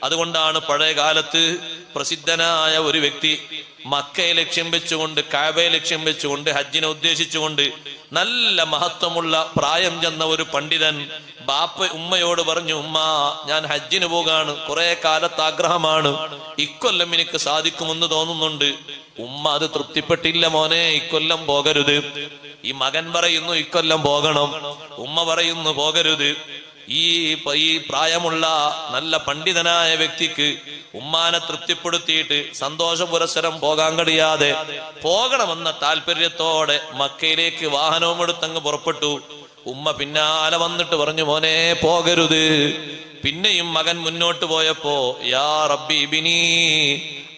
അതുകൊണ്ടാണ് പഴയ കാലത്ത് പ്രസിദ്ധനായ ഒരു വ്യക്തി മക്കയെ ലക്ഷ്യം വെച്ചുകൊണ്ട്, കഅബയെ ലക്ഷ്യം വെച്ചുകൊണ്ട്, ഹജ്ജിനെ ഉദ്ദേശിച്ചുകൊണ്ട് നല്ല മഹത്വമുള്ള പ്രായം ചെന്ന ഒരു പണ്ഡിതൻ ഉമ്മയോട് പറഞ്ഞു, ഉമ്മ, ഞാൻ ഹജ്ജിന് പോകാണ്, കുറെ കാലത്ത് ആഗ്രഹമാണ്, ഇക്കൊല്ലം എനിക്ക് സാധിക്കുമെന്ന് തോന്നുന്നുണ്ട്. ഉമ്മ അത് തൃപ്തിപ്പെട്ടില്ല, മോനെ, ഇക്കൊല്ലം പോകരുത്. ഈ മകൻ പറയുന്നു ഇക്കൊല്ലം പോകണം, ഉമ്മ പറയുന്നു പോകരുത്. ഈ പ്രായമുള്ള നല്ല പണ്ഡിതനായ വ്യക്തിക്ക് ഉമ്മാനെ തൃപ്തിപ്പെടുത്തിയിട്ട് സന്തോഷ പുരസ്സരം പോകാൻ കഴിയാതെ പോകണമെന്ന താല്പര്യത്തോടെ മക്കയിലേക്ക് വാഹനവും എടുത്തങ്ങ് പുറപ്പെട്ടു. ഉമ്മ പിന്നാലെ വന്നിട്ട് പറഞ്ഞു, മോനെ പോകരുത്. പിന്നെയും മകൻ മുന്നോട്ട് പോയപ്പോ, യാ റബ്ബി ബിനി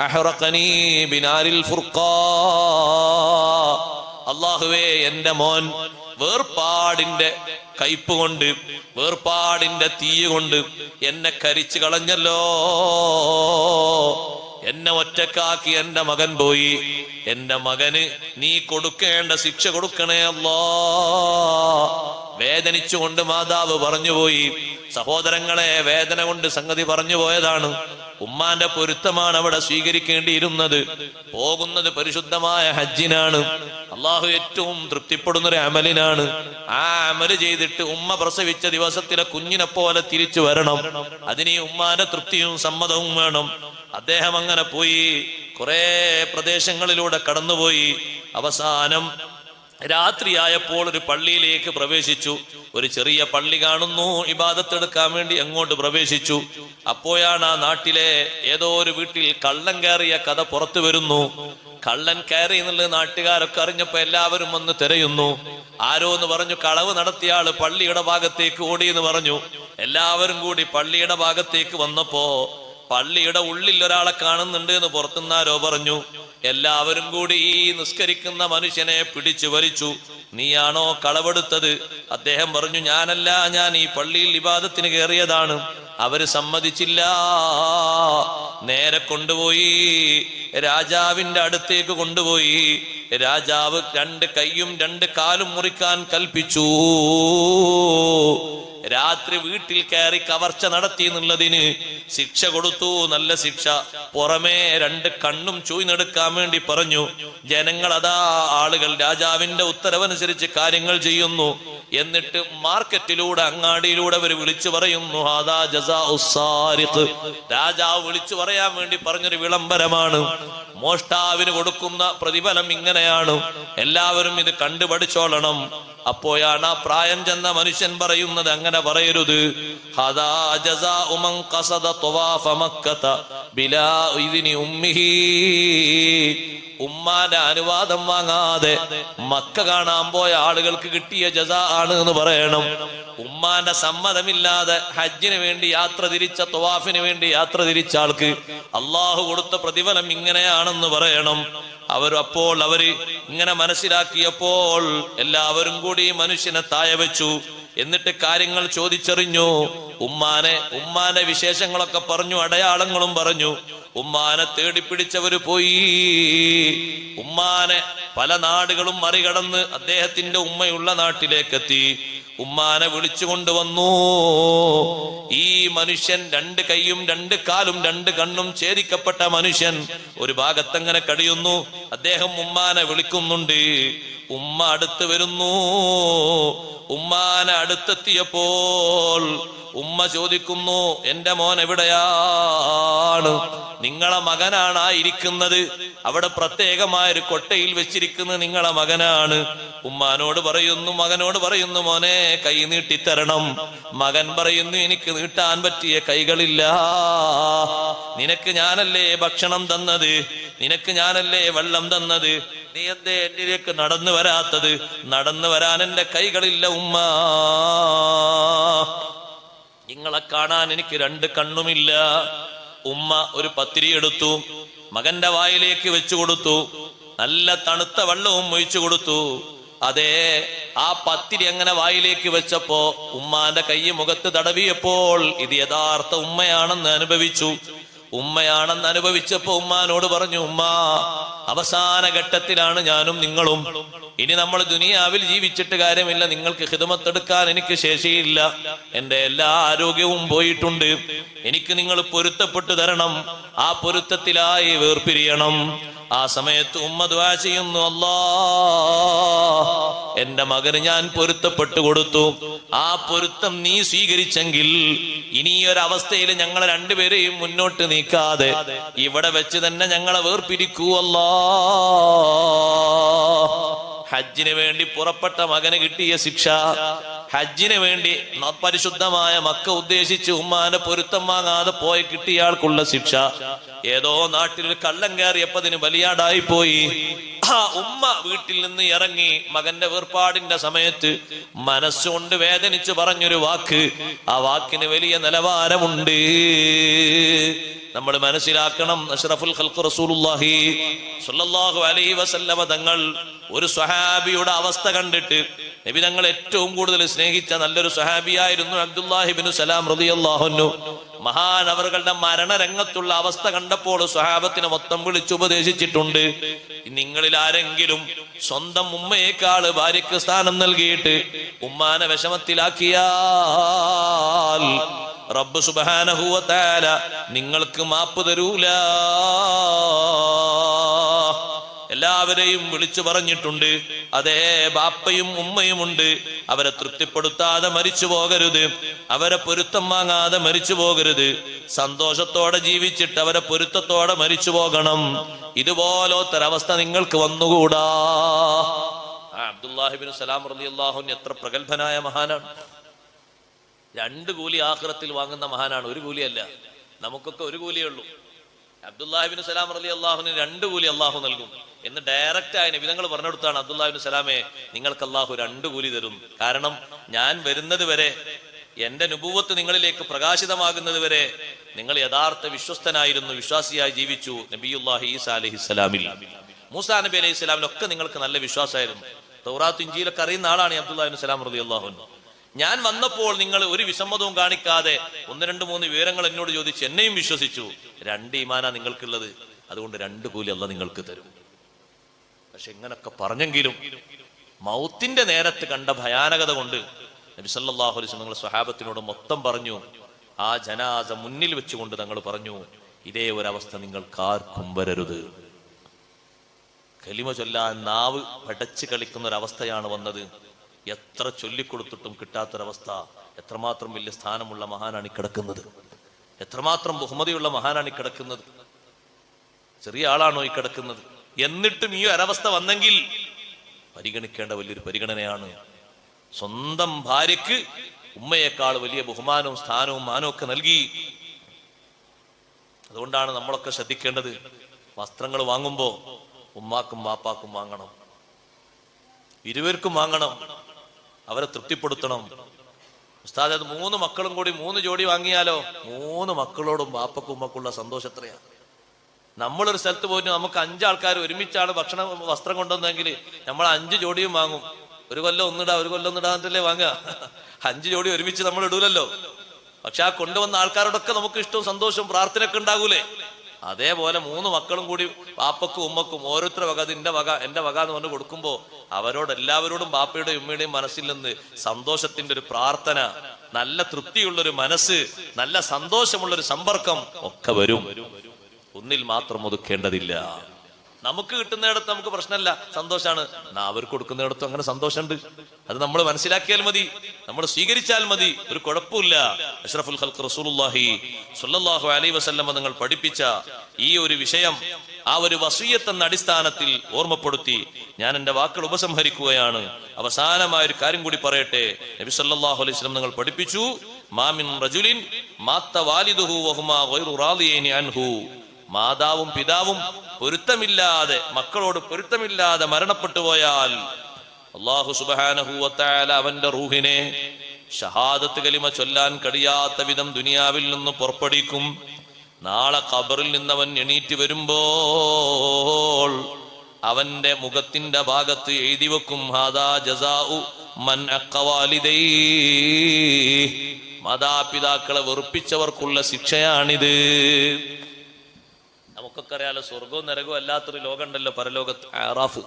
അഹ്റഖനി ബിനാരിൽ ഫുർഖാ, അല്ലാഹുവേ, എന്റെ മോൻ വേർപാടിന്റെ കയ്പ് കൊണ്ട്, വേർപാടിന്റെ തീ കൊണ്ട് എന്നെ കരിച്ചു കളഞ്ഞല്ലോ. എന്നെ ഒറ്റക്കാക്കി എന്റെ മകൻ പോയി. എന്റെ മകന് നീ കൊടുക്കേണ്ട ശിക്ഷ കൊടുക്കണേ അല്ലാ. വേദനിച്ചുകൊണ്ട് മാതാവ് പറഞ്ഞുപോയി. സഹോദരങ്ങളെ, വേദന കൊണ്ട് സംഗതി പറഞ്ഞു പോയതാണ്. ഉമ്മാന്റെ പൊരുത്തമാണ് അവിടെ സ്വീകരിക്കേണ്ടിയിരുന്നത്. പോകുന്നത് പരിശുദ്ധമായ ഹജ്ജിനാണ്. അള്ളാഹു ഏറ്റവും തൃപ്തിപ്പെടുന്ന ഒരു അമലിനാണ്. ആ അമല് ചെയ്തിട്ട് ഉമ്മ പ്രസവിച്ച ദിവസത്തിലെ കുഞ്ഞിനെ പോലെ തിരിച്ചു വരണം. അതിന് ഉമ്മാന്റെ തൃപ്തിയും സമ്മതവും വേണം. അദ്ദേഹം അങ്ങനെ പോയി, കുറെ പ്രദേശങ്ങളിലൂടെ കടന്നുപോയി. അവസാനം രാത്രിയായപ്പോൾ ഒരു പള്ളിയിലേക്ക് പ്രവേശിച്ചു. ഒരു ചെറിയ പള്ളി കാണുന്നു. ഇബാദത്തെടുക്കാൻ വേണ്ടി അങ്ങോട്ട് പ്രവേശിച്ചു. അപ്പോഴാണ് ആ നാട്ടിലെ ഏതോ ഒരു വീട്ടിൽ കള്ളൻ കയറിയ കഥ പുറത്തു വരുന്നു. കള്ളൻ കയറി എന്നുള്ളത് നാട്ടുകാരൊക്കെ അറിഞ്ഞപ്പോ എല്ലാവരും വന്ന് തിരയുന്നു. ആരോ എന്ന് പറഞ്ഞു, കളവ് നടത്തിയ ആള് പള്ളിയുടെ ഭാഗത്തേക്ക് ഓടി എന്ന് പറഞ്ഞു. എല്ലാവരും കൂടി പള്ളിയുടെ ഭാഗത്തേക്ക് വന്നപ്പോ പള്ളിയുടെ ഉള്ളിൽ ഒരാളെ കാണുന്നുണ്ട് എന്ന് പുറത്തുനിന്നാരോ പറഞ്ഞു. എല്ലാവരും കൂടി ഈ നിസ്കരിക്കുന്ന മനുഷ്യനെ പിടിച്ചു വലിച്ചു. നീയാണോ കളവെടുത്തത്? അദ്ദേഹം പറഞ്ഞു, ഞാനല്ല, ഞാൻ ഈ പള്ളിയിൽ ഇബാദത്തിന് കയറിയതാണ്. അവര് സമ്മതിച്ചില്ല. നേരെ കൊണ്ടുപോയി രാജാവിന്റെ അടുത്തേക്ക് കൊണ്ടുപോയി. രാജാവ് 2 കൈയും 2 കാലും മുറിക്കാൻ കൽപ്പിച്ചു. രാത്രി വീട്ടിൽ കയറി കവർച്ച നടത്തി എന്നുള്ളതിന് ശിക്ഷ കൊടുത്തു, നല്ല ശിക്ഷ. പുറമേ 2 കണ്ണും ചൂഴ്ന്നെടുക്കാൻ വേണ്ടി പറഞ്ഞു. ജനങ്ങൾ അതാ, ആളുകൾ രാജാവിന്റെ ഉത്തരവനുസരിച്ച് കാര്യങ്ങൾ ചെയ്യുന്നു. എന്നിട്ട് മാർക്കറ്റിലൂടെ, അങ്ങാടിയിലൂടെ അവർ വിളിച്ചു പറയുന്നു, ഹാദാ ജസാഉസ് സാരിഖ്. രാജാവ് വിളിച്ചു പറയാൻ വേണ്ടി പറഞ്ഞൊരു വിളംബരമാണ്. മോഷ്ടാവിന് കൊടുക്കുന്ന പ്രതിഫലം ഇങ്ങനെയാണ്. എല്ലാവരും ഇത് കണ്ടുപഠിച്ചോളണം. അപ്പോഴാണ് ആ പ്രായം ചെന്ന മനുഷ്യൻ പറയുന്നത്, അങ്ങനെ പറയരുത്. ഹാദാ ജസാഉ മൻ ഖസദ ത്വവാഫ മക്കത ബിലാ ഇദ്നി ഉമ്മിഹി. ഉമ്മാന്റെ അനുവാദം വാങ്ങാതെ മക്ക കാണാൻ പോയ ആളുകൾക്ക് കിട്ടിയ ജസാ ആണ് എന്ന് പറയണം. ഉമ്മാന്റെ സമ്മതമില്ലാതെ ഹജ്ജിന് വേണ്ടി യാത്ര തിരിച്ച, ത്വവാഫിന് വേണ്ടി യാത്ര തിരിച്ച ആൾക്ക് അള്ളാഹു കൊടുത്ത പ്രതിഫലം ഇങ്ങനെയാണെന്ന് പറയണം. അവര് ഇങ്ങനെ മനസ്സിലാക്കിയപ്പോൾ എല്ലാവരും കൂടി മനുഷ്യനെ താഴെ വെച്ചു. എന്നിട്ട് കാര്യങ്ങൾ ചോദിച്ചറിഞ്ഞു. ഉമ്മാനെ വിശേഷങ്ങളൊക്കെ പറഞ്ഞു, അടയാളങ്ങളും പറഞ്ഞു. ഉമ്മാനെ തേടിപ്പിടിച്ചവര് പോയി. ഉമ്മാനെ പല നാടുകളും മറികടന്ന് അദ്ദേഹത്തിന്റെ ഉമ്മയുള്ള നാട്ടിലേക്ക് എത്തി. ഉമ്മാനെ വിളിച്ചു കൊണ്ടുവന്നു. ഈ മനുഷ്യൻ 2 കൈയും 2 കാലും 2 കണ്ണും ഛേദിക്കപ്പെട്ട മനുഷ്യൻ ഒരു ഭാഗത്തങ്ങനെ കടിയുന്നു. അദ്ദേഹം ഉമ്മാനെ വിളിക്കുന്നുണ്ട്. ഉമ്മ അടുത്ത് വരുന്നു. ഉമ്മാനെ അടുത്തെത്തിയപ്പോൾ ഉമ്മ ചോദിക്കുന്നു, എന്റെ മോൻ എവിടെയാണ്? നിങ്ങളെ മകനാണ് ഇരിക്കുന്നത്. അവിടെ പ്രത്യേകമായൊരു കൊട്ടയിൽ വെച്ചിരിക്കുന്നത് നിങ്ങളെ മകനാണ്. മകനോട് പറയുന്നു, മോനെ, കൈ നീട്ടിത്തരണം. മകൻ പറയുന്നു, എനിക്ക് നീട്ടാൻ പറ്റിയ കൈകളില്ല. നിനക്ക് ഞാനല്ലേ ഭക്ഷണം തന്നത്, നിനക്ക് ഞാനല്ലേ വെള്ളം തന്നത്, നീ എന്തേ എന്നിലേക്ക് നടന്നു വരാത്തത്? നടന്നു വരാൻ എന്റെ കൈകളില്ല ഉമ്മ. നിങ്ങളെ കാണാൻ എനിക്ക് 2 കണ്ണുമില്ല. ഉമ്മ ഒരു പത്തിരി എടുത്തു, മകന്റെ വായിലേക്ക് വെച്ചു കൊടുത്തു. നല്ല തണുത്ത വെള്ളവും ഒഴിച്ചു കൊടുത്തു. അതേ, ആ പത്തിരി അങ്ങനെ വായിലേക്ക് വെച്ചപ്പോ ഉമ്മാന്റെ കൈ മുഖത്ത് തടവിയപ്പോൾ ഇത് യഥാർത്ഥ ഉമ്മയാണെന്ന് അനുഭവിച്ചപ്പോ ഉമ്മാനോട് പറഞ്ഞു, ഉമ്മ, അവസാന ഘട്ടത്തിലാണ് ഞാനും നിങ്ങളും. ഇനി നമ്മൾ ദുനിയാവിൽ ജീവിച്ചിട്ട് കാര്യമില്ല, നിങ്ങൾക്ക് ഖിദ്മത്തെടുക്കാൻ എനിക്ക് ശേഷിയില്ല, എന്റെ എല്ലാ ആരോഗ്യവും പോയിട്ടുണ്ട്, എനിക്ക് നിങ്ങൾ പൊരുത്തപ്പെട്ടു തരണം, ആ പൊരുത്തത്തിലായി വേർപിരിയണം. ആ സമയത്ത് ഉമ്മ ദുആ ചെയ്യുന്നു, അല്ലാ എന്റെ മകന് ഞാൻ പൊരുത്തപ്പെട്ടു കൊടുത്തു, ആ പൊരുത്തം നീ സ്വീകരിച്ചെങ്കിൽ ഇനി ഈ ഒരവസ്ഥയിൽ ഞങ്ങളെ രണ്ടുപേരെയും മുന്നോട്ട് നീക്കാതെ ഇവിടെ വെച്ച് തന്നെ ഞങ്ങളെ വേർപിരിക്കൂ അല്ലാ. ഹജ്ജിന് വേണ്ടി പുറപ്പെട്ട മകന് കിട്ടിയ ശിക്ഷ, ഹജ്ജിന് വേണ്ടി പരിശുദ്ധമായ മക്ക ഉദ്ദേശിച്ച് ഉമ്മാന്റെ പൊരുത്തം വാങ്ങാതെ പോയി കിട്ടിയ ആൾക്കുള്ള ശിക്ഷ, ഏതോ നാട്ടിൽ കള്ളം കയറിയപ്പതിന് ബലിയാടായി പോയി. ആ ഉമ്മ വീട്ടിൽ നിന്ന് ഇറങ്ങി മകന്റെ വേർപാടിന്റെ സമയത്ത് മനസ്സുകൊണ്ട് വേദനിച്ചു പറഞ്ഞൊരു വാക്ക്, ആ വാക്കിന് വലിയ നിലവാരമുണ്ട്. നമ്മൾ മനസ്സിലാക്കണം, അഷ്റഫുൽ ഖൽഖ് റസൂലുള്ളാഹി സ്വല്ലല്ലാഹു അലൈഹി വസല്ലമ തങ്ങൾ ഒരു സ്വഹാബിയുടെ അവസ്ഥ കണ്ടിട്ട്, നബി തങ്ങൾ ഏറ്റവും കൂടുതൽ സ്നേഹിച്ച നല്ലൊരു സ്വഹാബിയായിരുന്നു അബ്ദുല്ലാഹി ഇബ്നു സലാം റളിയല്ലാഹു അൻഹു. മഹാനവറുകളുടെ മരണരംഗത്തുള്ള അവസ്ഥ കണ്ടപ്പോൾ സ്വഹാബത്തിനെ മൊത്തം വിളിച്ചു ഉപദേശിച്ചിട്ടുണ്ട്, നിങ്ങളിൽ ആരെങ്കിലും സ്വന്തം ഉമ്മയേക്കാൾ ഭാര്യയ്ക്ക് സ്ഥാനം നൽകിയിട്ട് ഉമ്മാനെ വിഷമത്തിലാക്കിയാൽ റബ്ബ് സുബ്ഹാനഹു വ തആല നിങ്ങൾക്ക് മാപ്പ് തരൂല. എല്ലാവരെയും വിളിച്ചു പറഞ്ഞിട്ടുണ്ട്, അതേ ബാപ്പയും ഉമ്മയുമുണ്ട്, അവരെ തൃപ്തിപ്പെടുത്താതെ മരിച്ചു പോകരുത്, അവരെ പൊരുത്തം വാങ്ങാതെ മരിച്ചു പോകരുത്, സന്തോഷത്തോടെ ജീവിച്ചിട്ട് അവരെ പൊരുത്തത്തോടെ മരിച്ചു പോകണം. ഇതുപോലൊരവസ്ഥ നിങ്ങൾക്ക് വന്നുകൂടാ. അബ്ദുല്ലാഹി ഇബ്നു സലാം റളിയല്ലാഹു അൻഹു എത്ര പ്രഗത്ഭനായ മഹാനാണ്. 2 കൂലി ആഖിറത്തിൽ വാങ്ങുന്ന മഹാനാണ്, 1 കൂലിയല്ല. നമുക്കൊക്കെ 1 കൂലിയേ ഉള്ളൂ. അബ്ദുല്ലാഹി ഇബ്നു സലാം റളിയല്ലാഹുവിന് 2 കൂലി അള്ളാഹു നൽകും എന്ന് ഡയറക്റ്റ് ആയ നബി തങ്ങൾ പറഞ്ഞെടുത്താണ്, അബ്ദുല്ലാഹി ഇബ്നു സലാമെ നിങ്ങൾക്ക് അള്ളാഹു 2 കൂലി തരും. കാരണം ഞാൻ വരുന്നത് വരെ, എന്റെ നുബുവത്ത് നിങ്ങളിലേക്ക് പ്രകാശിതമാകുന്നത് വരെ നിങ്ങൾ യഥാർത്ഥ വിശ്വസ്തനായിരുന്നു, വിശ്വാസിയായി ജീവിച്ചു. നബിയുല്ലാഹി ഈസാ അലൈഹിസ്സലാമിൽ, മൂസാ നബി അലൈഹിസ്സലാമിലൊക്കെ നിങ്ങൾക്ക് നല്ല വിശ്വാസമായിരുന്നു. തൗറാത്ത് ഇഞ്ചീലൊക്കെ അറിയുന്ന ആളാണ് അബ്ദുല്ലാഹി ഇബ്നു സലാം റളിയല്ലാഹു അൻഹു. ഞാൻ വന്നപ്പോൾ നിങ്ങൾ ഒരു വിസമ്മതവും കാണിക്കാതെ 1, 2, 3 വിവരങ്ങൾ എന്നോട് ചോദിച്ചു, എന്നെയും വിശ്വസിച്ചു. 2 ഈമാനാ നിങ്ങൾക്കുള്ളത്, അതുകൊണ്ട് 2 കൂലി അല്ലാഹു നിങ്ങൾക്ക് തരും. പക്ഷെ ഇങ്ങനൊക്കെ പറഞ്ഞെങ്കിലും മൗത്തിന്റെ നേരത്ത് കണ്ട ഭയാനകത കൊണ്ട് നബി സല്ലല്ലാഹു അലൈഹി വസല്ലം നിങ്ങൾ സ്വഹാബത്തിനോട് മൊത്തം പറഞ്ഞു. ആ ജനാസ മുന്നിൽ വെച്ചുകൊണ്ട് തങ്ങൾ പറഞ്ഞു, ഇതേ ഒരവസ്ഥ നിങ്ങൾക്കാർക്കും വരരുത്. കലിമ ചൊല്ലാൻ നാവ് പടച്ച് കളിക്കുന്ന ഒരവസ്ഥയാണ് വന്നത്. എത്ര ചൊല്ലിക്കൊടുത്തിട്ടും കിട്ടാത്തൊരവസ്ഥ. എത്രമാത്രം വലിയ സ്ഥാനമുള്ള മഹാനാണ് ഈ കിടക്കുന്നത്, എത്രമാത്രം ബഹുമതിയുള്ള മഹാനാണ് ഈ കിടക്കുന്നത്. ചെറിയ ആളാണോ ഈ കിടക്കുന്നത്? എന്നിട്ടും ഈ ഒരവസ്ഥ വന്നെങ്കിൽ പരിഗണിക്കേണ്ട വലിയൊരു പരിഗണനയാണ്. സ്വന്തം ഭാര്യയ്ക്ക് ഉമ്മയേക്കാൾ വലിയ ബഹുമാനവും സ്ഥാനവും മാനവും ഒക്കെ നൽകി. അതുകൊണ്ടാണ് നമ്മളൊക്കെ ശ്രദ്ധിക്കേണ്ടത്, വസ്ത്രങ്ങൾ വാങ്ങുമ്പോ ഉമ്മാക്കും വാപ്പാക്കും വാങ്ങണം, ഇരുവർക്കും വാങ്ങണം, അവരെ തൃപ്തിപ്പെടുത്തണം. ഉസ്താദ്, അത് 3 മക്കളും കൂടി 3 ജോഡി വാങ്ങിയാലോ? 3 മക്കളോടും വാപ്പക്കും ഉമ്മക്കുള്ള സന്തോഷം എത്രയാണ്. നമ്മളൊരു സ്ഥലത്ത് പോയിട്ട് നമുക്ക് 5 ആൾക്കാർ ഒരുമിച്ചാണ് വസ്ത്രം കൊണ്ടുവന്നെങ്കിൽ നമ്മൾ 5 ജോഡിയും വാങ്ങും. ഒരു കൊല്ലം ഒന്നിടാ, ഒരു കൊല്ലം ഒന്നിടാന്നല്ലേ വാങ്ങുക. 5 ജോഡി ഒരുമിച്ച് നമ്മൾ ഇടൂലല്ലോ. പക്ഷെ ആ കൊണ്ടുവന്ന ആൾക്കാരോടൊക്കെ നമുക്ക് ഇഷ്ടവും സന്തോഷവും പ്രാർത്ഥനയൊക്കെ ഉണ്ടാകൂലേ? അതേപോലെ 3 മക്കളും കൂടി പാപ്പക്കും ഉമ്മക്കും ഓരോരുത്തരുടെ വക, അത് എന്റെ വക എന്റെ വക എന്ന് പറഞ്ഞ് കൊടുക്കുമ്പോ അവരോടെല്ലാവരോടും ബാപ്പയുടെയും ഉമ്മയുടെയും മനസ്സിൽ നിന്ന് സന്തോഷത്തിന്റെ ഒരു പ്രാർത്ഥന, നല്ല തൃപ്തിയുള്ളൊരു മനസ്സ്, നല്ല സന്തോഷമുള്ളൊരു സമ്പർക്കം ഒക്കെ വരും. ഒന്നിൽ മാത്രം ഒതുക്കേണ്ടതില്ല. നമുക്ക് കിട്ടുന്നിടത്ത് നമുക്ക് പ്രശ്നമല്ല, സന്തോഷാണ്. അവർക്ക് കൊടുക്കുന്നിടത്തും അങ്ങനെ സന്തോഷമുണ്ട്. അത് നമ്മൾ മനസ്സിലാക്കിയാൽ മതി, നമ്മൾ സ്വീകരിച്ചാൽ മതി, ഒരു കുഴപ്പമില്ല. അഷ്റഫുൽ ഖൽഖ് റസൂലുള്ളാഹി സ്വല്ലല്ലാഹു അലൈഹി വസല്ലം നിങ്ങൾ പഠിപ്പിച്ച ഈ ഒരു വിഷയം, ആ ഒരു വസിയ്യത്ത് എന്ന അടിസ്ഥാനത്തിൽ ഓർമ്മപ്പെടുത്തി ഞാൻ എന്റെ വാക്കുകൾ ഉപസംഹരിക്കുകയാണ്. അവസാനമായ ഒരു കാര്യം കൂടി പറയട്ടെ. നബി സല്ലല്ലാഹു അലൈഹി വസല്ലം നിങ്ങൾ പഠിപ്പിച്ചു, മാ മിൻ റജുലിൻ മാത്ത വാലിദുഹു വഹുമാ ഗൈറു റാദിയൈനി അൻഹു. മാതാവും പിതാവും പൊരുത്തമില്ലാതെ, മക്കളോട് പൊരുത്തമില്ലാതെ മരണപ്പെട്ടു പോയാൽ അല്ലാഹു സുബ്ഹാനഹു വ തആല അവന്റെ റൂഹിനെ ഷഹാദത്ത് കലിമ ചൊല്ലാൻ കഴിയാത്ത വിധം ദുനിയാവിൽ നിന്ന് പുറപ്പെടുവിക്കും. നാളെ ഖബറിൽ നിന്നവൻ എണീറ്റ് വരുമ്പോൾ അവന്റെ മുഖത്തിന്റെ ഭാഗത്ത് എഴുതി വെക്കും, ഹാദാ ജസാഉ മൻ അഖവാലിദൈ. മാതാപിതാക്കളെ വെറുപ്പിച്ചവർക്കുള്ള ശിക്ഷയാണിത്. നമുക്കൊക്കെ അറിയാലോ, സ്വർഗവും നരകവും അല്ലാത്തൊരു ലോകമുണ്ടല്ലോ, പരലോകത്ത്, ആറാഫ്.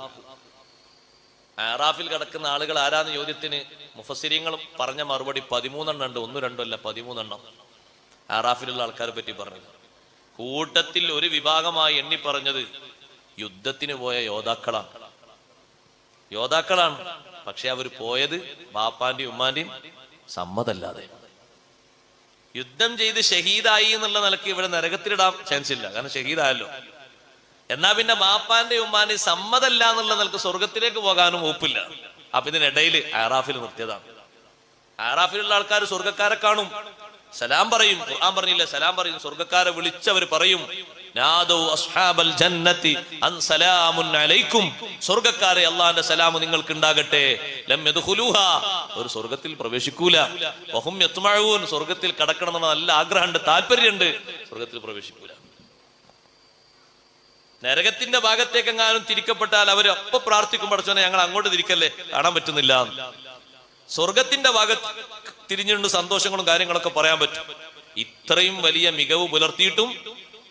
ആറാഫിൽ കിടക്കുന്ന ആളുകൾ ആരാന്ന് ചോദ്യത്തിന് മുഫസ്സിരീങ്ങൾ പറഞ്ഞ മറുപടി 13 ഉണ്ട്. 1, 2 അല്ല, 13 ആറാഫിലുള്ള ആൾക്കാരെ പറ്റി പറഞ്ഞത്. കൂട്ടത്തിൽ ഒരു വിഭാഗമായി എണ്ണി പറഞ്ഞത് യുദ്ധത്തിന് പോയ യോദ്ധാക്കളാണ്. പക്ഷെ അവർ പോയത് ബാപ്പാന്റെയും ഉമ്മാന്റെയും സമ്മതല്ലാതെ. യുദ്ധം ചെയ്ത് ഷഹീദായി എന്നുള്ള നിലയ്ക്ക് ഇവിടെ നരകത്തിലിടാൻ ചാൻസ് ഇല്ല, കാരണം ഷഹീദായല്ലോ. എന്നാ പിന്നെ ബാപ്പാന്റെയും ഉമ്മാന്റെയും സമ്മതല്ല എന്നുള്ള നിലക്ക് സ്വർഗത്തിലേക്ക് പോകാനും ഒപ്പില്ല. അപ്പൊ ഇതിനിടയിൽ ആറാഫിൽ നിർത്തിയതാണ്. ആറാഫിലുള്ള ആൾക്കാർ സ്വർഗക്കാരെ കാണും, സലാം പറയും. ഖുർആൻ പറഞ്ഞില്ല, സലാം പറയും. സ്വർഗക്കാരെ വിളിച്ചവർ പറയും, നാദൗ അസ്ഹാബൽ ജന്നതി അൻ സലാമുൻ അലൈക്കും, സ്വർഗക്കാരെ അല്ലാഹുവിന്റെ സലാം നിങ്ങൾക്ക് ഉണ്ടാകട്ടെ. ലം യദ്ഖുലൂഹാ, ഒരു സ്വർഗത്തിൽ പ്രവേശിക്കൂല. വഹും യത്മഊൻ, സ്വർഗത്തിൽ കടക്കണം എന്ന നല്ല ആഗ്രഹമുണ്ട്, താല്പര്യമുണ്ട്, സ്വർഗത്തിൽ പ്രവേശിക്കൂല. നരകത്തിന്റെ ഭാഗത്തേക്കെങ്ങാനും തിരിക്കപ്പെട്ടാൽ അവർ അപ്പൊ പ്രാർത്ഥിക്കും, പഠിച്ചോനെ ഞങ്ങൾ അങ്ങോട്ട് തിരിക്കല്ലേ, കാണാൻ പറ്റുന്നില്ല. സ്വർഗത്തിന്റെ ഭാഗത്ത് തിരിഞ്ഞുകൊണ്ട് സന്തോഷങ്ങളും കാര്യങ്ങളൊക്കെ പറയാൻ പറ്റും. ഇത്രയും വലിയ മികവ് പുലർത്തിയിട്ടും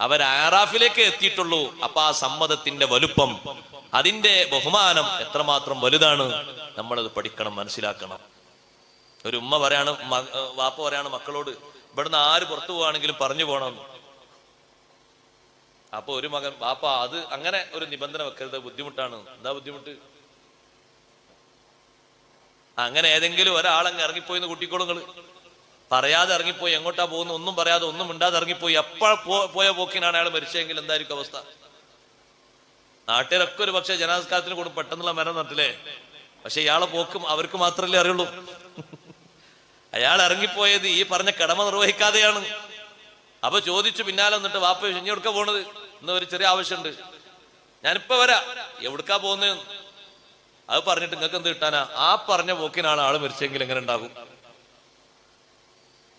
അവർ ആറാഫിലേക്ക് എത്തിയിട്ടുള്ളൂ. അപ്പൊ ആ സമ്മതത്തിന്റെ വലുപ്പം, അതിന്റെ ബഹുമാനം എത്രമാത്രം വലുതാണ്, നമ്മളത് പഠിക്കണം, മനസ്സിലാക്കണം. ഒരു ഉമ്മ പറയാണ്, വാപ്പ പറയാണ് മക്കളോട്, ഇവിടുന്ന് ആര് പുറത്തു പോവാണെങ്കിലും പറഞ്ഞു പോകണം. അപ്പൊ ഒരു മകൻ, വാപ്പ അത് അങ്ങനെ ഒരു നിബന്ധന വെക്കരുത്, ബുദ്ധിമുട്ടാണ്. എന്താ ബുദ്ധിമുട്ട്? അങ്ങനെ ഏതെങ്കിലും ഒരാളങ്ങ് ഇറങ്ങിപ്പോയിന്ന് കുട്ടിക്കോളുങ്ങൾ പറയാതെ ഇറങ്ങിപ്പോയി, എങ്ങോട്ടാ പോകുന്നു ഒന്നും പറയാതെ ഒന്നും മിണ്ടാതെ ഇറങ്ങിപ്പോയി. പോയ പോക്കിനാണ് അയാൾ മരിച്ചെങ്കിൽ എന്തായിരിക്കും അവസ്ഥ? നാട്ടിലൊക്കെ ഒരു പക്ഷേ ജനാധികാരത്തിന് കൂടും, പെട്ടെന്നുള്ള മരണം നട്ടില്ലേ. പക്ഷെ ഇയാളെ പോക്കും അവർക്ക് മാത്രമല്ലേ അറിയുള്ളൂ. അയാൾ ഇറങ്ങിപ്പോയത് ഈ പറഞ്ഞ കടമ നിർവഹിക്കാതെയാണ്. അപ്പൊ ചോദിച്ചു പിന്നാലെ എന്നിട്ട്, വാപ്പ ഇനി എവിടുക്കാ പോണത്? ഇന്ന് ഒരു ചെറിയ ആവശ്യമുണ്ട്, ഞാനിപ്പോ വരാം. എവിടുക്കാ പോകുന്നത്? അത് പറഞ്ഞിട്ട് നിങ്ങൾക്ക് എന്ത് കിട്ടാനാ? ആ പറഞ്ഞ പോക്കിനാണ് ആള് മരിച്ചെങ്കിൽ എങ്ങനെ ഉണ്ടാകും?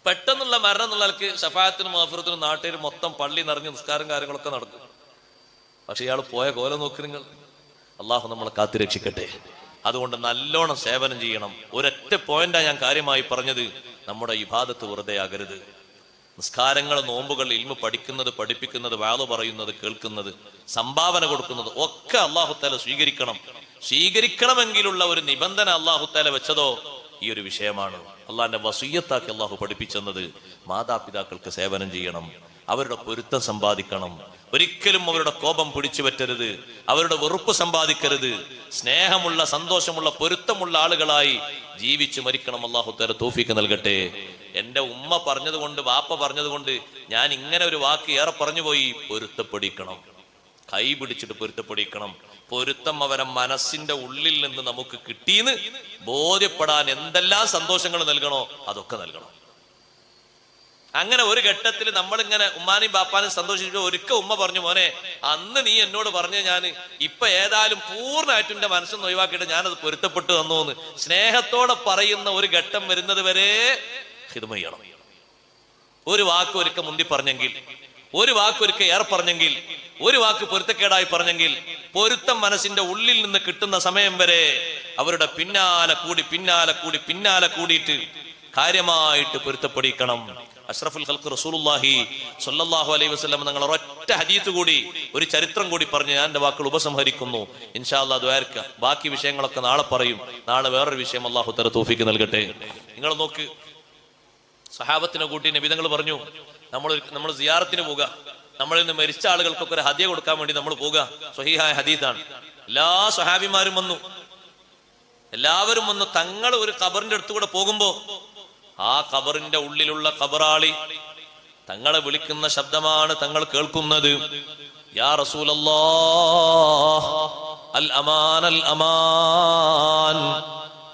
പെട്ടെന്നുള്ള മരണം എന്നുള്ള ആൾക്ക് ശഫാഅത്തിനും മഗ്ഫിറത്തിനും നാട്ടിൽ മൊത്തം പള്ളി നിറഞ്ഞ് നിസ്കാരം കാര്യങ്ങളൊക്കെ നടക്കും. പക്ഷെ ഇയാൾ പോയ കോലം നോക്കി നിങ്ങൾ. അള്ളാഹു നമ്മളെ കാത്തുരക്ഷിക്കട്ടെ. അതുകൊണ്ട് നല്ലോണം സേവനം ചെയ്യണം. ഒരൊറ്റ പോയിന്റാ ഞാൻ കാര്യമായി പറഞ്ഞത്, നമ്മുടെ ഇബാദത്ത് വെറുതെ ആകരുത്. നിസ്കാരങ്ങൾ, നോമ്പുകൾ, ഇൽമു പഠിക്കുന്നത്, പഠിപ്പിക്കുന്നത്, വാള് പറയുന്നത്, കേൾക്കുന്നത്, സംഭാവന കൊടുക്കുന്നത് ഒക്കെ അള്ളാഹു തആല സ്വീകരിക്കണമെങ്കിലുള്ള ഒരു നിബന്ധന അള്ളാഹു തആല വെച്ചതോ ഈ ഒരു വിഷയമാണ്. അള്ളാഹിന്റെ വസിയ്യത്താക്കി അള്ളാഹു പഠിപ്പിച്ചെന്നത് മാതാപിതാക്കൾക്ക് സേവനം ചെയ്യണം, അവരുടെ പൊരുത്തം സമ്പാദിക്കണം, ഒരിക്കലും അവരുടെ കോപം പിടിച്ചു പറ്റരുത്, അവരുടെ വെറുപ്പ് സമ്പാദിക്കരുത്, സ്നേഹമുള്ള, സന്തോഷമുള്ള, പൊരുത്തമുള്ള ആളുകളായി ജീവിച്ചു മരിക്കണം. അള്ളാഹു തആല തൗഫീഖ് നൽകട്ടെ. എന്റെ ഉമ്മ പറഞ്ഞതുകൊണ്ട്, വാപ്പ പറഞ്ഞതുകൊണ്ട് ഞാൻ ഇങ്ങനെ ഒരു വാക്ക് ഏറെ പറഞ്ഞുപോയി. പൊരുത്തപ്പെടിക്കണം, കൈ പിടിച്ചിട്ട് പൊരുത്തപ്പെടിക്കണം. പൊരുത്തം അവരെ മനസ്സിന്റെ ഉള്ളിൽ നിന്ന് നമുക്ക് കിട്ടിയെന്ന് ബോധ്യപ്പെടാൻ എന്തെല്ലാം സന്തോഷങ്ങൾ നൽകണോ അതൊക്കെ നൽകണം. അങ്ങനെ ഒരു ഘട്ടത്തിൽ നമ്മളിങ്ങനെ ഉമ്മാനെയും ബാപ്പാനെയും സന്തോഷിച്ചു. ഒരിക്കൽ ഉമ്മ പറഞ്ഞു, മോനെ അന്ന് നീ എന്നോട് പറഞ്ഞ ഞാൻ ഇപ്പൊ ഏതായാലും പൂർണ്ണമായിട്ടും എന്റെ മനസ്സൊന്ന് ഒഴിവാക്കിയിട്ട് ഞാനത് പൊരുത്തപ്പെട്ടു തന്നോന്ന് സ്നേഹത്തോടെ പറയുന്ന ഒരു ഘട്ടം വരുന്നത് വരെ ഖിദ്മ ചെയ്യണം. ഒരു വാക്ക് ഒരിക്കൽ മുന്തി പറഞ്ഞെങ്കിൽ, ഒരു വാക്ക് ഒരിക്കൽ ഏറെ പറഞ്ഞെങ്കിൽ, ഒരു വാക്ക് പൊരുത്തക്കേടായി പറഞ്ഞെങ്കിൽ, പൊരുത്തം മനസ്സിന്റെ ഉള്ളിൽ നിന്ന് കിട്ടുന്ന സമയം വരെ അവരുടെ പിന്നാലെ കൂടിയിട്ട് കാര്യമായിട്ട് പൊരുത്തപ്പെടിക്കണം. അഷ്റഫുൽ ഖൽഖ് റസൂലുള്ളാഹി സ്വല്ലല്ലാഹു അലൈഹി വസല്ലം നിങ്ങൾ ഒരൊറ്റ ഹദീസ് കൂടി, ഒരു ചരിത്രം കൂടി പറഞ്ഞ് ഞാൻ എന്റെ വാക്കുകൾ ഉപസംഹരിക്കുന്നു. ഇൻഷാ അല്ലാഹ് ദുആർക്ക. ബാക്കി വിഷയങ്ങളൊക്കെ നാളെ പറയും. നാളെ വേറൊരു വിഷയം അല്ലാഹു തആല തൗഫീഖ് നൽകട്ടെ. നിങ്ങൾ നോക്ക്, സഹാബത്തിനെ കൂട്ടി നബി തങ്ങൾ പറഞ്ഞു, നമ്മൾ സിയാറത്തിന് പോവുക, നമ്മളിൽ നിന്ന് മരിച്ച ആളുകൾക്കൊക്കെ ഒരു ഹദിയ കൊടുക്കാൻ വേണ്ടി നമ്മൾ പോവുക. സ്വഹീഹായ ഹദീസാണ്. എല്ലാ സഹാബിമാരും വന്നു, എല്ലാവരും വന്നു. തങ്ങൾ ഒരു ഖബറിന്റെ അടുത്തുകൂടെ പോകുമ്പോ ആ ഖബറിന്റെ ഉള്ളിലുള്ള ഖബറാളി തങ്ങളെ വിളിക്കുന്ന ശബ്ദമാണ് തങ്ങൾ കേൾക്കുന്നത്. യാ റസൂലല്ലാഹ്, അൽ അമാൻ, അൽ അമാൻ,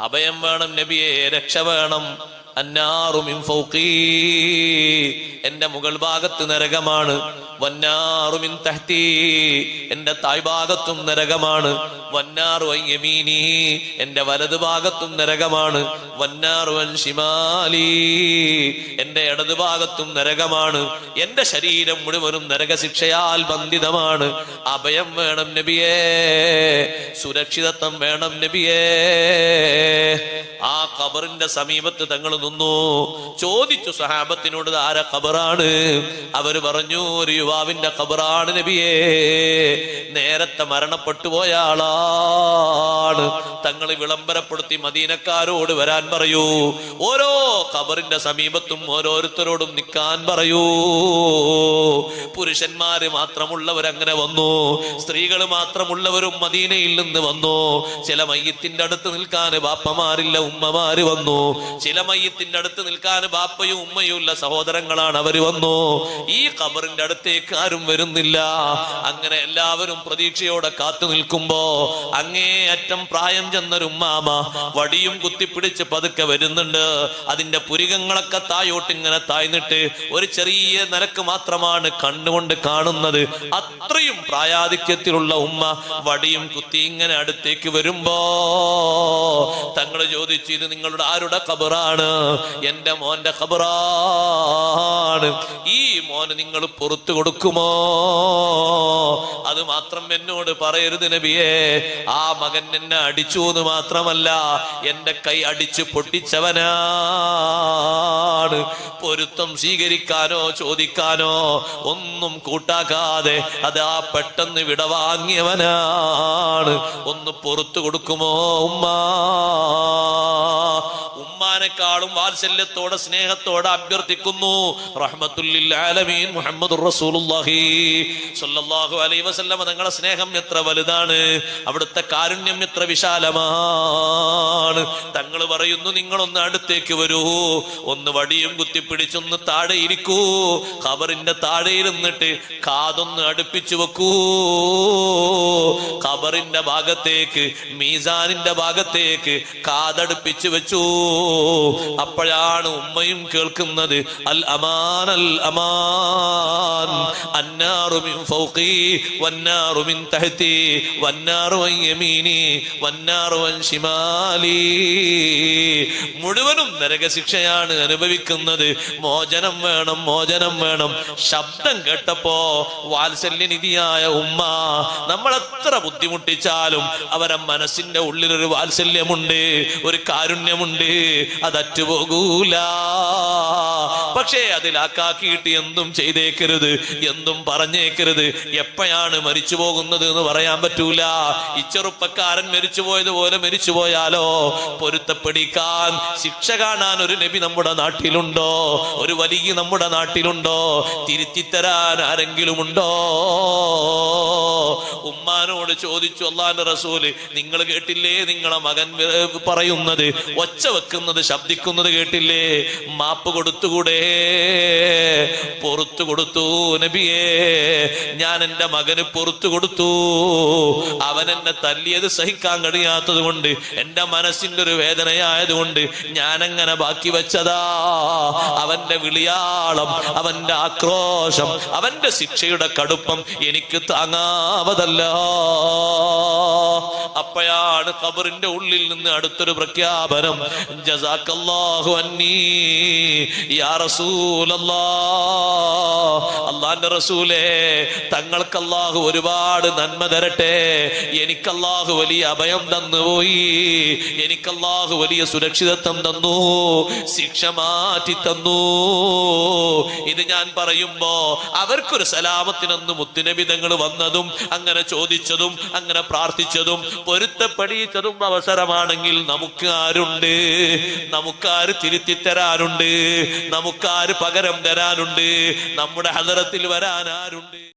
അഭയം വേണം നബിയെ, രക്ഷ വേണം. അന്നാറു മിൻ ഫൗഖി, എന്റെ മുകൾ ഭാഗത്ത് നരകമാണ്. വന്നാറു മിൻ തഹ്തി, എന്റെ താഴ്ഭാഗത്തും നരകമാണ്. വന്നാറു അൻ യമീനി, എന്റെ വലതു ഭാഗത്തും നരകമാണ്. വന്നാറു അൻ ശിമാലി, എന്റെ ഇടതു ഭാഗത്തും നരകമാണ്. എന്റെ ശരീരം മുഴുവനും നരകശിക്ഷയാൽ ബന്ധിതമാണ്. അഭയം വേണം നബിയേ, സുരക്ഷിതത്വം വേണം നബിയേ. ആ ഖബറിന്റെ സമീപത്ത് തങ്ങൾ നിന്നു. ചോദിച്ചു സഹാബത്തിനോട്, ആരാ ഖബറ? ഖബറാണ്. അവര് പറഞ്ഞു ഒരു യുവാവിന്റെ ഖബറാണ് നബിയേ, നേരത്തെ മരണപ്പെട്ടു പോയ ആളാണ്. തങ്ങൾ വിളംബരപ്പെടുത്തി മദീനക്കാരോട് വരാൻ പറയൂ, ഓരോ ഖബറിന്റെ സമീപത്തും ഓരോരുത്തരോടും നിൽക്കാൻ പറയൂ. പുരുഷന്മാര് മാത്രമുള്ളവരങ്ങനെ വന്നു, സ്ത്രീകൾ മാത്രമുള്ളവരും മദീനയിൽ നിന്ന് വന്നു. ചില മയ്യത്തിന്റെ അടുത്ത് നിൽക്കാൻ ബാപ്പമാരില്ല, ഉമ്മമാര് വന്നു. ചില മയ്യത്തിന്റെ അടുത്ത് നിൽക്കാൻ ബാപ്പയും ഉമ്മയും ഉള്ള സഹോദരങ്ങളാണ്, അവര് വന്നു. ഈ ഖബറിന്റെ അടുത്തേക്ക് ആരും വരുന്നില്ല. അങ്ങനെ എല്ലാവരും പ്രതീക്ഷയോടെ കാത്തു നിൽക്കുമ്പോ അങ്ങേയറ്റം പ്രായം ചെന്നൊരു ഉമ്മാമ വടിയും കുത്തിപ്പിടിച്ച് പതുക്കെ വരുന്നുണ്ട്. അതിന്റെ പുരികങ്ങളൊക്കെ തായോട്ട് ഇങ്ങനെ താഴ്ന്നിട്ട് ഒരു ചെറിയ നിരക്ക് മാത്രമാണ് കണ്ണുകൊണ്ട് കാണുന്നത്. അത്രയും പ്രായാധിക്യത്തിലുള്ള ഉമ്മ വടിയും കുത്തി ഇങ്ങനെ അടുത്തേക്ക് വരുമ്പോ തങ്ങൾ ചോദിച്ചു, ഇത് നിങ്ങളുടെ ആരുടെ ഖബറാണ്? എന്റെ മോന്റെ ഖബറാണ്. ഈ മോന് നിങ്ങൾ പുറത്തു കൊടുക്കുമോ? അത് മാത്രം എന്നോട് പറയരുത് നബിയേ, ആ മകൻ എന്നെ അടിച്ചു എന്ന് മാത്രമല്ല എന്റെ കൈ അടിച്ചു പൊട്ടിച്ചവനാണ്. പൊരുത്തം സ്വീകരിക്കാനോ ചോദിക്കാനോ ഒന്നും കൂട്ടാക്കാതെ അതാ പെട്ടെന്ന് വിടവാങ്ങിയവനാണ്. ഒന്ന് പുറത്തു കൊടുക്കുമോ ഉമ്മ? ഉമ്മാനെക്കാളും വാത്സല്യത്തോടെ സ്നേഹത്തോടെ അഭ്യർത്ഥിക്കുന്നു. റഹ്മത്തുല്ലിൽ ആലമീൻ മുഹമ്മദുർ റസൂലുള്ളാഹി സ്വല്ലല്ലാഹു അലൈഹി വസല്ലം തങ്ങളുടെ സ്നേഹം എത്ര വലുതാണ്, അവിടുത്തെ കാരുണ്യം എത്ര വിശാലമാണ്. തങ്ങൾ പറയുന്നു, നിങ്ങളൊന്ന് അടുത്തേക്ക് വരൂ, ഒന്ന് വടിയും കുത്തിപ്പിടിച്ചൊന്ന് താഴെ ഇരിക്കൂ, ഖബറിന്റെ താഴെ ഇരുന്നിട്ട് കാതൊന്ന് അടുപ്പിച്ചു വെക്കൂ. ഖബറിന്റെ ഭാഗത്തേക്ക്, മീസാനിന്റെ ഭാഗത്തേക്ക് കാതടുപ്പിച്ചു വെച്ചു. അപ്പോഴാണ് ഉമ്മയും കേൾക്കുന്നത്, അൽ അമാൻ അൽ അമാൻ, അന്നാറു മിൻ ഫൗഖി വന്നാറു മിൻ തഹ്തി വന്നാറു അൻ യമീനി വന്നാറു അൻ ശിമാലി. മുഴുവനും നരകശിക്ഷയാണ് അനുഭവിക്കുന്നത്. മോചനം വേണം, മോചനം വേണം. ശബ്ദം കേട്ടപ്പോ വാത്സല്യനിധിയായ ഉമ്മ നമ്മളെത്ര ബുദ്ധിമുട്ടിച്ചാലും അവരെ മനസ്സിന്റെ ഉള്ളിലൊരു വാത്സല്യമുണ്ട്, ഒരു കാരുണ്യമുണ്ട്, അതറ്റുപോകൂല. പക്ഷേ അതിലാക്കാക്കിയിട്ട് എന്തും ചെയ്തേക്കരുത്, എന്തും പറഞ്ഞേക്കരുത്. എപ്പോഴാണ് മരിച്ചു പോകുന്നത് എന്ന് പറയാൻ പറ്റൂല. ഈ ചെറുപ്പക്കാരൻ മരിച്ചുപോയതുപോലെ മരിച്ചുപോയാലോ? പൊരുത്തപ്പെടിക്കാൻ, ശിക്ഷ കാണാൻ ഒരു നബി നമ്മുടെ നാട്ടിലുണ്ടോ? ഒരു വലിയ നമ്മുടെ നാട്ടിലുണ്ടോ? തിരുത്തിത്തരാൻ ആരെങ്കിലും ഉണ്ടോ? ഉമ്മാനോട് ചോദിച്ചു അല്ലാഹുവിന്റെ റസൂല്, നിങ്ങൾ കേട്ടില്ലേ നിങ്ങളെ മകൻ പറയുന്നത്, ഒച്ച വെക്കുന്നത്, ശബ്ദിക്കുന്നത് കേട്ടില്ലേ? മാപ്പ് കൊടുത്തുകൂടെ? പുറത്തു കൊടുത്തു നബിയേ, ഞാൻ എന്റെ മകന് പുറത്തു കൊടുത്തു. അവൻ എന്നെ തല്ലിയത് സഹിക്കാൻ കഴിയാത്തത് കൊണ്ട്, എന്റെ മനസ്സിന്റെ ഒരു വേദനയായതുകൊണ്ട് ഞാനങ്ങനെ ബാക്കി വെച്ചതാ. അവന്റെ വിളിയാളം, അവന്റെ ആക്രോശം, അവന്റെ ശിക്ഷയുടെ കടുപ്പം എനിക്ക് താങ്ങാവതല്ല. അപ്പോഴാണ് ഖബറിന്റെ ഉള്ളിൽ നിന്ന് അടുത്തൊരു പ്രഖ്യാപനം, ജസാക്കല്ലാഹു അന്നീ യാ റസൂലല്ലാഹ്. അല്ലാഹുവിന്റെ റസൂലേ, തങ്ങൾക്ക് അല്ലാഹു ഒരുപാട് നന്മ തരട്ടെ. എനിക്ക് അല്ലാഹു വലിയ അഭയം തന്നുപോയി, എനിക്ക് അല്ലാഹു വലിയ സുരക്ഷിതത്വം തന്നു, ശിക്ഷ മാറ്റി തന്നു. ഇത് ഞാൻ പറയുമ്പോ അവർക്കൊരു സലാമത്തിനൊന്ന് മുത്തുനബി തങ്ങൾ വന്നതും അങ്ങനെ ചോദിച്ചതും അങ്ങനെ പ്രാർത്ഥിച്ചതും പൊരുത്തപ്പെടിച്ചതും അവസരമാണെങ്കിൽ നമുക്ക് ആരുണ്ട്? നമുക്കാര് തിരുത്തിത്തരാനുണ്ട്? നമുക്കാര് പകരം തരാനുണ്ട്? നമ്മുടെ ഹദറത്തിൽ വരാൻ ആരുണ്ട്?